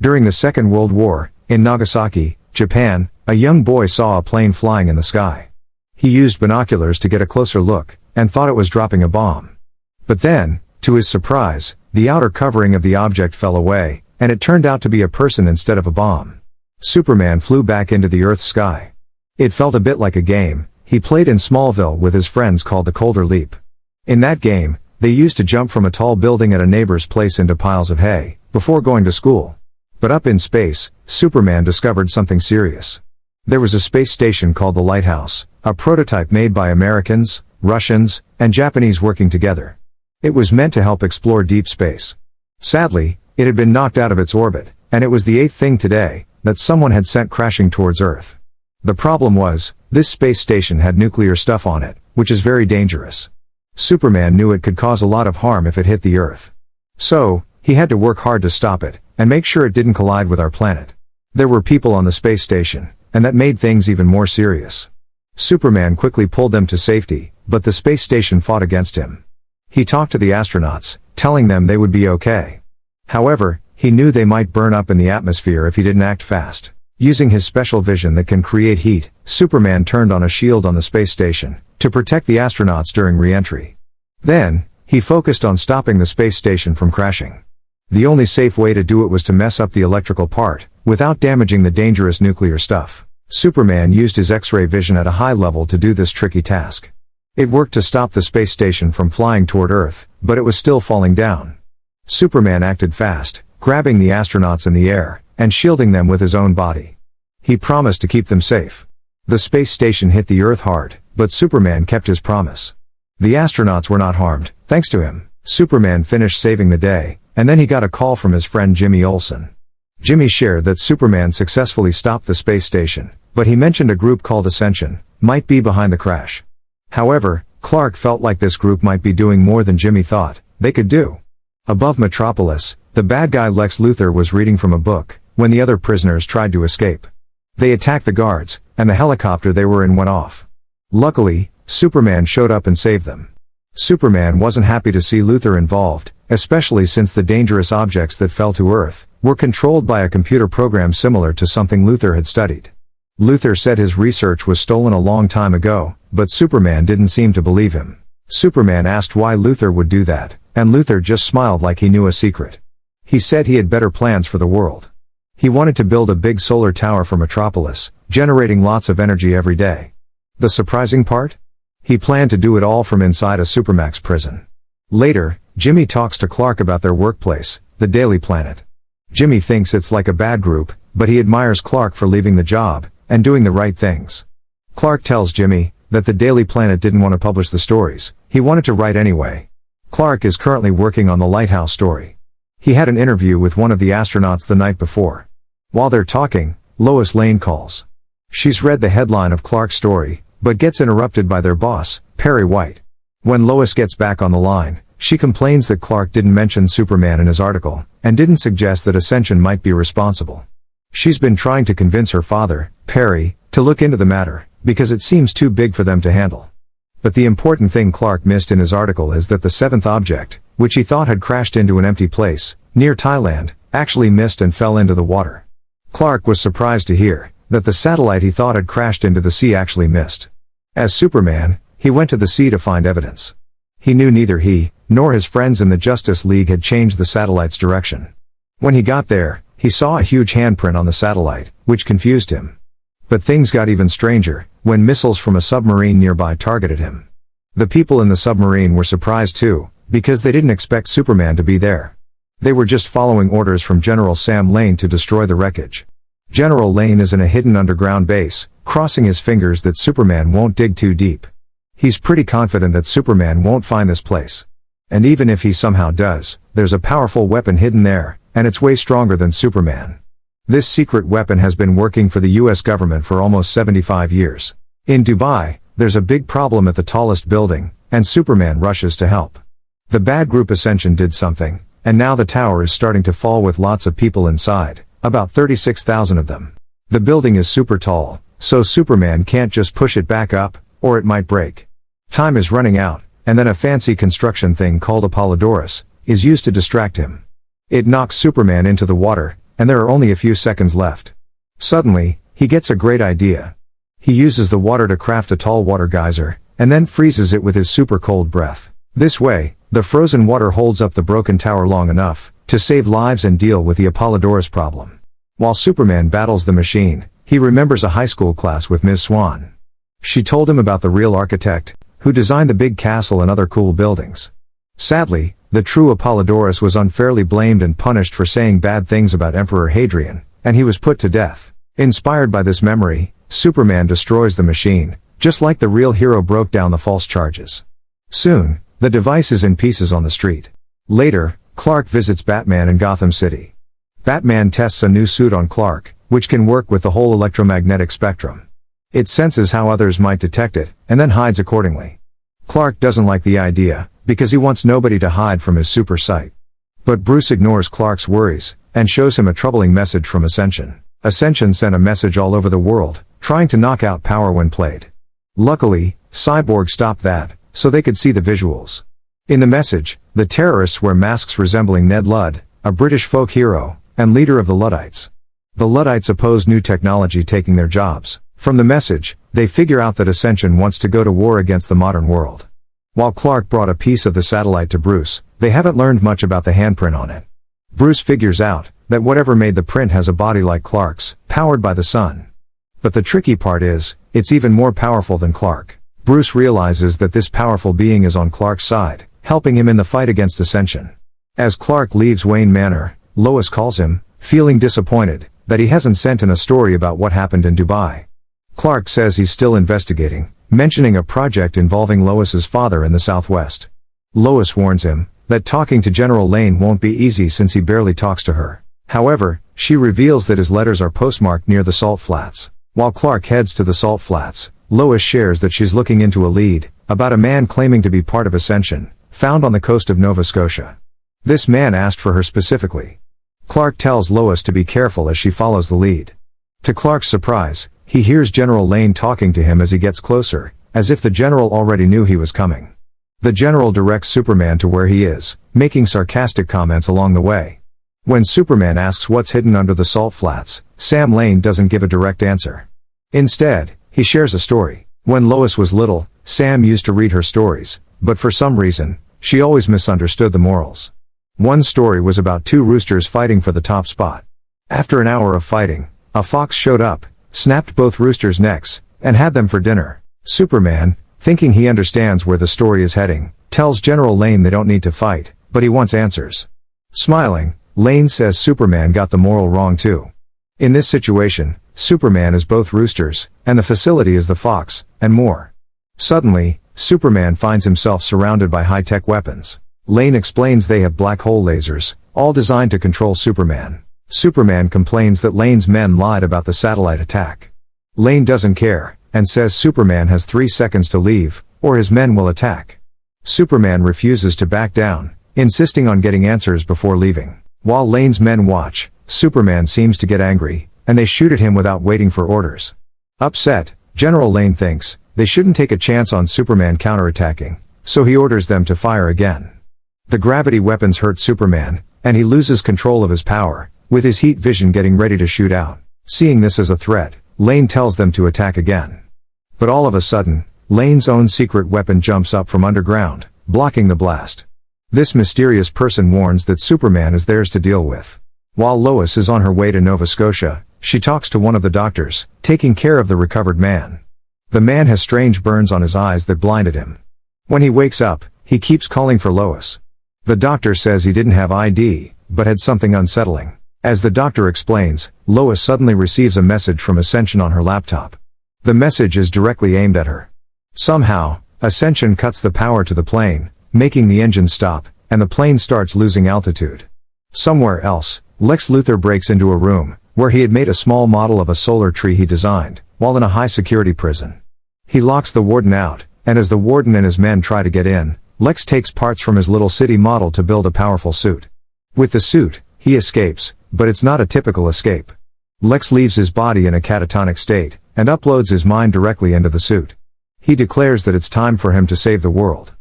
During the Second World War, in Nagasaki, Japan, a young boy saw a plane flying in the sky. He used binoculars to get a closer look, and thought it was dropping a bomb. But then, to his surprise, the outer covering of the object fell away, and it turned out to be a person instead of a bomb. Superman flew back into the Earth's sky. It felt a bit like a game he played in Smallville with his friends called the Colder Leap. In that game, they used to jump from a tall building at a neighbor's place into piles of hay, before going to school. But up in space, Superman discovered something serious. There was a space station called the Lighthouse, a prototype made by Americans, Russians, and Japanese working together. It was meant to help explore deep space. Sadly, it had been knocked out of its orbit, and it was the 8th thing today that someone had sent crashing towards Earth. The problem was, this space station had nuclear stuff on it, which is very dangerous. Superman knew it could cause a lot of harm if it hit the Earth. So, he had to work hard to stop it, and make sure it didn't collide with our planet. There were people on the space station, and that made things even more serious. Superman quickly pulled them to safety, but the space station fought against him. He talked to the astronauts, telling them they would be okay. However, he knew they might burn up in the atmosphere if he didn't act fast. Using his special vision that can create heat, Superman turned on a shield on the space station, to protect the astronauts during re-entry. Then, he focused on stopping the space station from crashing. The only safe way to do it was to mess up the electrical part, without damaging the dangerous nuclear stuff. Superman used his X-ray vision at a high level to do this tricky task. It worked to stop the space station from flying toward Earth, but it was still falling down. Superman acted fast, grabbing the astronauts in the air, and shielding them with his own body. He promised to keep them safe. The space station hit the Earth hard, but Superman kept his promise. The astronauts were not harmed, thanks to him. Superman finished saving the day, and then he got a call from his friend Jimmy Olsen. Jimmy shared that Superman successfully stopped the space station, but he mentioned a group called Ascension might be behind the crash. However, Clark felt like this group might be doing more than Jimmy thought they could do. Above Metropolis, the bad guy Lex Luthor was reading from a book, when the other prisoners tried to escape. They attacked the guards, and the helicopter they were in went off. Luckily, Superman showed up and saved them. Superman wasn't happy to see Luthor involved, especially since the dangerous objects that fell to Earth were controlled by a computer program similar to something Luthor had studied. Luthor said his research was stolen a long time ago, but Superman didn't seem to believe him. Superman asked why Luthor would do that, and Luthor just smiled like he knew a secret. He said he had better plans for the world. He wanted to build a big solar tower for Metropolis, generating lots of energy every day. The surprising part? He planned to do it all from inside a Supermax prison. Later, Jimmy talks to Clark about their workplace, the Daily Planet. Jimmy thinks it's like a bad group, but he admires Clark for leaving the job, and doing the right things. Clark tells Jimmy that the Daily Planet didn't want to publish the stories, he wanted to write anyway. Clark is currently working on the Lighthouse story. He had an interview with one of the astronauts the night before. While they're talking, Lois Lane calls. She's read the headline of Clark's story, but gets interrupted by their boss, Perry White. When Lois gets back on the line, she complains that Clark didn't mention Superman in his article, and didn't suggest that Ascension might be responsible. She's been trying to convince her father, Perry, to look into the matter, because it seems too big for them to handle. But the important thing Clark missed in his article is that the 7th object, which he thought had crashed into an empty place, near Thailand, actually missed and fell into the water. Clark was surprised to hear that the satellite he thought had crashed into the sea actually missed. As Superman, he went to the sea to find evidence. He knew neither he, nor his friends in the Justice League had changed the satellite's direction. When he got there, he saw a huge handprint on the satellite, which confused him. But things got even stranger, when missiles from a submarine nearby targeted him. The people in the submarine were surprised too, because they didn't expect Superman to be there. They were just following orders from General Sam Lane to destroy the wreckage. General Lane is in a hidden underground base, crossing his fingers that Superman won't dig too deep. He's pretty confident that Superman won't find this place. And even if he somehow does, there's a powerful weapon hidden there, and it's way stronger than Superman. This secret weapon has been working for the US government for almost 75 years. In Dubai, there's a big problem at the tallest building, and Superman rushes to help. The bad group Ascension did something, and now the tower is starting to fall with lots of people inside, about 36,000 of them. The building is super tall, so Superman can't just push it back up, or it might break. Time is running out, and then a fancy construction thing called Apollodorus is used to distract him. It knocks Superman into the water, and there are only a few seconds left. Suddenly, he gets a great idea. He uses the water to craft a tall water geyser, and then freezes it with his super cold breath. This way, the frozen water holds up the broken tower long enough to save lives and deal with the Apollodorus problem. While Superman battles the machine, he remembers a high school class with Ms. Swan. She told him about the real architect, who designed the big castle and other cool buildings. Sadly, the true Apollodorus was unfairly blamed and punished for saying bad things about Emperor Hadrian, and he was put to death. Inspired by this memory, Superman destroys the machine, just like the real hero broke down the false charges. Soon, the device is in pieces on the street. Later, Clark visits Batman in Gotham City. Batman tests a new suit on Clark, which can work with the whole electromagnetic spectrum. It senses how others might detect it, and then hides accordingly. Clark doesn't like the idea, because he wants nobody to hide from his super sight. But Bruce ignores Clark's worries, and shows him a troubling message from Ascension. Ascension sent a message all over the world, trying to knock out power when played. Luckily, Cyborg stopped that, so they could see the visuals. In the message, the terrorists wear masks resembling Ned Ludd, a British folk hero, and leader of the Luddites. The Luddites oppose new technology taking their jobs. From the message, they figure out that Ascension wants to go to war against the modern world. While Clark brought a piece of the satellite to Bruce, they haven't learned much about the handprint on it. Bruce figures out that whatever made the print has a body like Clark's, powered by the sun. But the tricky part is, it's even more powerful than Clark. Bruce realizes that this powerful being is on Clark's side, helping him in the fight against Ascension. As Clark leaves Wayne Manor, Lois calls him, feeling disappointed that he hasn't sent in a story about what happened in Dubai. Clark says he's still investigating, mentioning a project involving Lois's father in the Southwest. Lois warns him that talking to General Lane won't be easy since he barely talks to her. However, she reveals that his letters are postmarked near the Salt Flats. While Clark heads to the Salt Flats, Lois shares that she's looking into a lead about a man claiming to be part of Ascension, found on the coast of Nova Scotia. This man asked for her specifically. Clark tells Lois to be careful as she follows the lead. To Clark's surprise, he hears General Lane talking to him as he gets closer, as if the general already knew he was coming. The general directs Superman to where he is, making sarcastic comments along the way. When Superman asks what's hidden under the Salt Flats, Sam Lane doesn't give a direct answer. Instead, he shares a story. When Lois was little, Sam used to read her stories, but for some reason, she always misunderstood the morals. One story was about two roosters fighting for the top spot. After an hour of fighting, a fox showed up, snapped both roosters' necks, and had them for dinner. Superman, thinking he understands where the story is heading, tells General Lane they don't need to fight, but he wants answers. Smiling, Lane says Superman got the moral wrong too. In this situation, Superman is both roosters, and the facility is the fox, and more. Suddenly, Superman finds himself surrounded by high-tech weapons. Lane explains they have black hole lasers, all designed to control Superman. Superman complains that Lane's men lied about the satellite attack. Lane doesn't care, and says Superman has 3 seconds to leave, or his men will attack. Superman refuses to back down, insisting on getting answers before leaving. While Lane's men watch, Superman seems to get angry, and they shoot at him without waiting for orders. Upset, General Lane thinks they shouldn't take a chance on Superman counterattacking, so he orders them to fire again. The gravity weapons hurt Superman, and he loses control of his power, with his heat vision getting ready to shoot out. Seeing this as a threat, Lane tells them to attack again. But all of a sudden, Lane's own secret weapon jumps up from underground, blocking the blast. This mysterious person warns that Superman is theirs to deal with. While Lois is on her way to Nova Scotia, she talks to one of the doctors, taking care of the recovered man. The man has strange burns on his eyes that blinded him. When he wakes up, he keeps calling for Lois. The doctor says he didn't have ID, but had something unsettling. As the doctor explains, Lois suddenly receives a message from Ascension on her laptop. The message is directly aimed at her. Somehow, Ascension cuts the power to the plane, making the engine stop, and the plane starts losing altitude. Somewhere else, Lex Luthor breaks into a room, where he had made a small model of a solar tree he designed, while in a high-security prison. He locks the warden out, and as the warden and his men try to get in, Lex takes parts from his little city model to build a powerful suit. With the suit, he escapes, but it's not a typical escape. Lex leaves his body in a catatonic state, and uploads his mind directly into the suit. He declares that it's time for him to save the world.